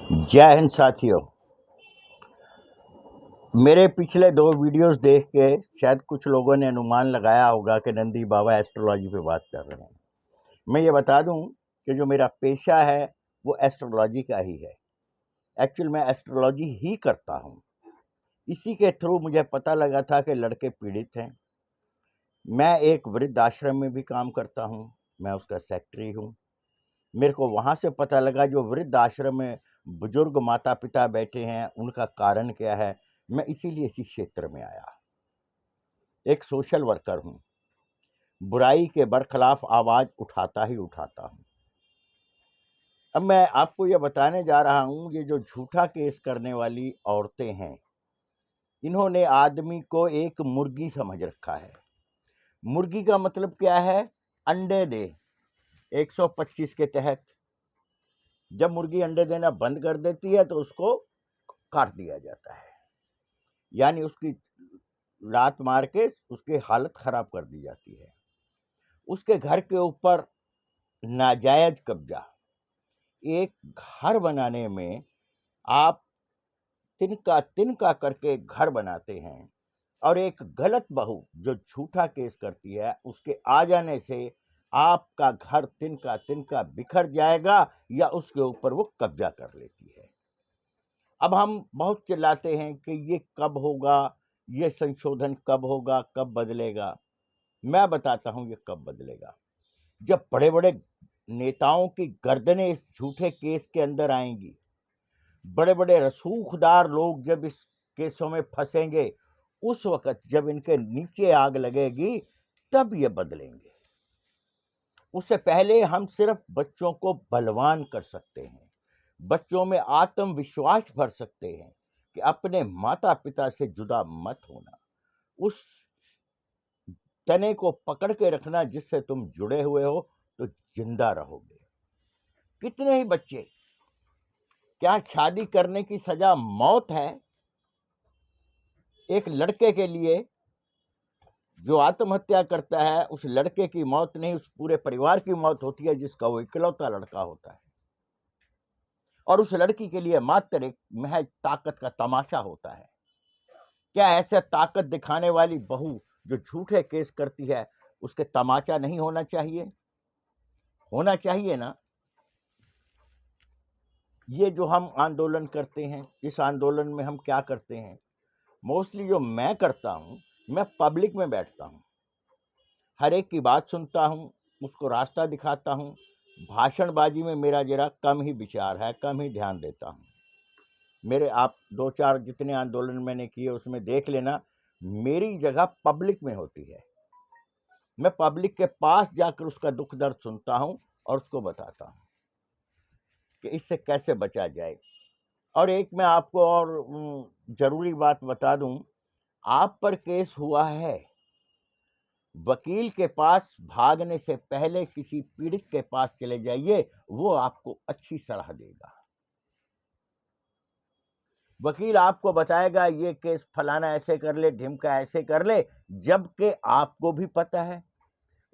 जय हिंद साथियों। मेरे पिछले 2 वीडियोस देख के शायद कुछ लोगों ने अनुमान लगाया होगा कि नंदी बाबा एस्ट्रोलॉजी पे बात कर रहे हैं। मैं ये बता दूं कि जो मेरा पेशा है वो एस्ट्रोलॉजी का ही है। एक्चुअल मैं एस्ट्रोलॉजी ही करता हूं। इसी के थ्रू मुझे पता लगा था कि लड़के पीड़ित हैं। मैं एक वृद्ध आश्रम में भी काम करता हूं, मैं उसका सेक्रेटरी हूं। मेरे को वहां से पता लगा जो वृद्ध आश्रम में बुजुर्ग माता पिता बैठे हैं उनका कारण क्या है। मैं इसीलिए इसी क्षेत्र में आया। एक सोशल वर्कर हूं, बुराई के बरखिलाफ आवाज उठाता ही उठाता हूं। अब मैं आपको यह बताने जा रहा हूं, ये जो झूठा केस करने वाली औरतें हैं, इन्होंने आदमी को एक मुर्गी समझ रखा है। मुर्गी का मतलब क्या है? अंडे दे। 125 के तहत जब मुर्गी अंडे देना बंद कर देती है तो उसको काट दिया जाता है, यानी उसकी लात मार के उसकी हालत खराब कर दी जाती है। उसके घर के ऊपर नाजायज कब्जा। एक घर बनाने में आप तिनका तिनका करके घर बनाते हैं और एक गलत बहू जो झूठा केस करती है उसके आ जाने से आपका घर तिनका तिनका बिखर जाएगा या उसके ऊपर वो कब्जा कर लेती है। अब हम बहुत चिल्लाते हैं कि ये कब होगा, ये संशोधन कब होगा, कब बदलेगा। मैं बताता हूं ये कब बदलेगा। जब बड़े बड़े नेताओं की गर्दनें इस झूठे केस के अंदर आएंगी, बड़े बड़े रसूखदार लोग जब इस केसों में फंसेंगे, उस वक्त जब इनके नीचे आग लगेगी तब ये बदलेंगे। उससे पहले हम सिर्फ बच्चों को बलवान कर सकते हैं, बच्चों में आत्मविश्वास भर सकते हैं कि अपने माता पिता से जुदा मत होना। उस तने को पकड़ के रखना जिससे तुम जुड़े हुए हो तो जिंदा रहोगे। कितने ही बच्चे, क्या शादी करने की सजा मौत है? एक लड़के के लिए जो आत्महत्या करता है उस लड़के की मौत नहीं, उस पूरे परिवार की मौत होती है जिसका वो इकलौता लड़का होता है। और उस लड़की के लिए मात्र एक महज ताकत का तमाशा होता है। क्या ऐसे ताकत दिखाने वाली बहू जो झूठे केस करती है उसके तमाचा नहीं होना चाहिए? होना चाहिए ना। ये जो हम आंदोलन करते हैं, इस आंदोलन में हम क्या करते हैं? मोस्टली जो मैं करता हूं, मैं पब्लिक में बैठता हूं, हर एक की बात सुनता हूं, उसको रास्ता दिखाता हूं। भाषणबाजी में मेरा जरा कम ही विचार है, कम ही ध्यान देता हूं। मेरे आप 2-4 जितने आंदोलन मैंने किए उसमें देख लेना, मेरी जगह पब्लिक में होती है। मैं पब्लिक के पास जाकर उसका दुख दर्द सुनता हूं और उसको बताता हूं कि इससे कैसे बचा जाए। और एक मैं आपको और जरूरी बात बता दूं, आप पर केस हुआ है, वकील के पास भागने से पहले किसी पीड़ित के पास चले जाइए, वो आपको अच्छी सलाह देगा। वकील आपको बताएगा ये केस फलाना ऐसे कर ले, ढिमका ऐसे कर ले, जबकि आपको भी पता है,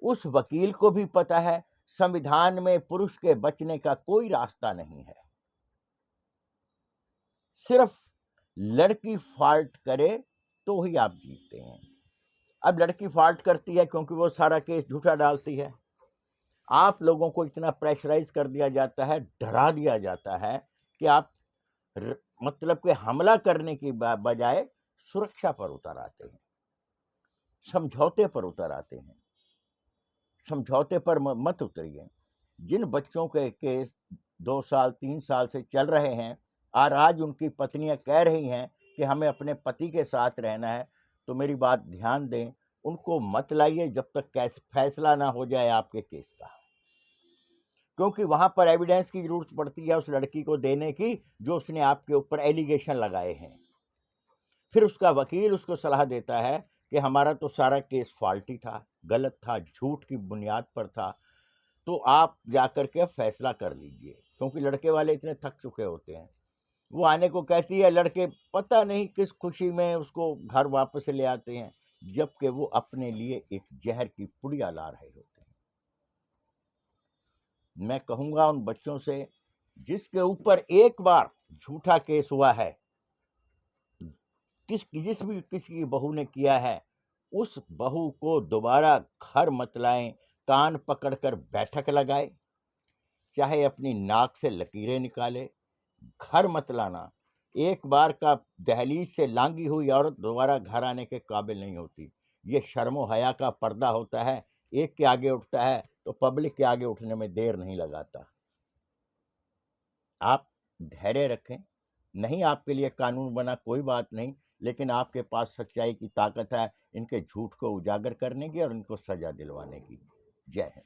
उस वकील को भी पता है, संविधान में पुरुष के बचने का कोई रास्ता नहीं है। सिर्फ लड़की फॉल्ट करे तो ही आप जीतते हैं। अब लड़की फॉल्ट करती है क्योंकि वो सारा केस झूठा डालती है। आप लोगों को इतना प्रेशराइज कर दिया जाता है, डरा दिया जाता है कि आप मतलब कि हमला करने की बजाय सुरक्षा पर उतर आते हैं, समझौते पर उतर आते हैं। समझौते पर मत उतरिए। जिन बच्चों के केस 2 साल 3 साल से चल रहे हैं और आज उनकी पत्नियां कह रही हैं कि हमें अपने पति के साथ रहना है, तो मेरी बात ध्यान दें, उनको मत लाइए जब तक फैसला ना हो जाए आपके केस का, क्योंकि वहां पर एविडेंस की जरूरत पड़ती है उस लड़की को देने की जो उसने आपके ऊपर एलिगेशन लगाए हैं। फिर उसका वकील उसको सलाह देता है कि हमारा तो सारा केस फॉल्टी था, गलत था, झूठ की बुनियाद पर था, तो आप जाकर के फैसला कर लीजिए। क्योंकि लड़के वाले इतने थक चुके होते हैं। वो आने को कहती है, लड़के पता नहीं किस खुशी में उसको घर वापस ले आते हैं, जबकि वो अपने लिए एक जहर की पुड़िया ला रहे होते हैं। मैं कहूंगा उन बच्चों से जिसके ऊपर एक बार झूठा केस हुआ है, जिस भी किसी की बहू ने किया है, उस बहू को दोबारा घर मत लाएं, कान पकड़कर बैठक लगाए, चाहे अपनी नाक से लकीरें निकाले, घर मत लाना। एक बार का दहलीज से लांगी हुई औरत दोबारा घर आने के काबिल नहीं होती। ये शर्मो हया का पर्दा होता है, एक के आगे उठता है तो पब्लिक के आगे उठने में देर नहीं लगाता। आप धैर्य रखें, नहीं आपके लिए कानून बना कोई बात नहीं, लेकिन आपके पास सच्चाई की ताकत है इनके झूठ को उजागर करने की और इनको सजा दिलवाने की। जय हिंद।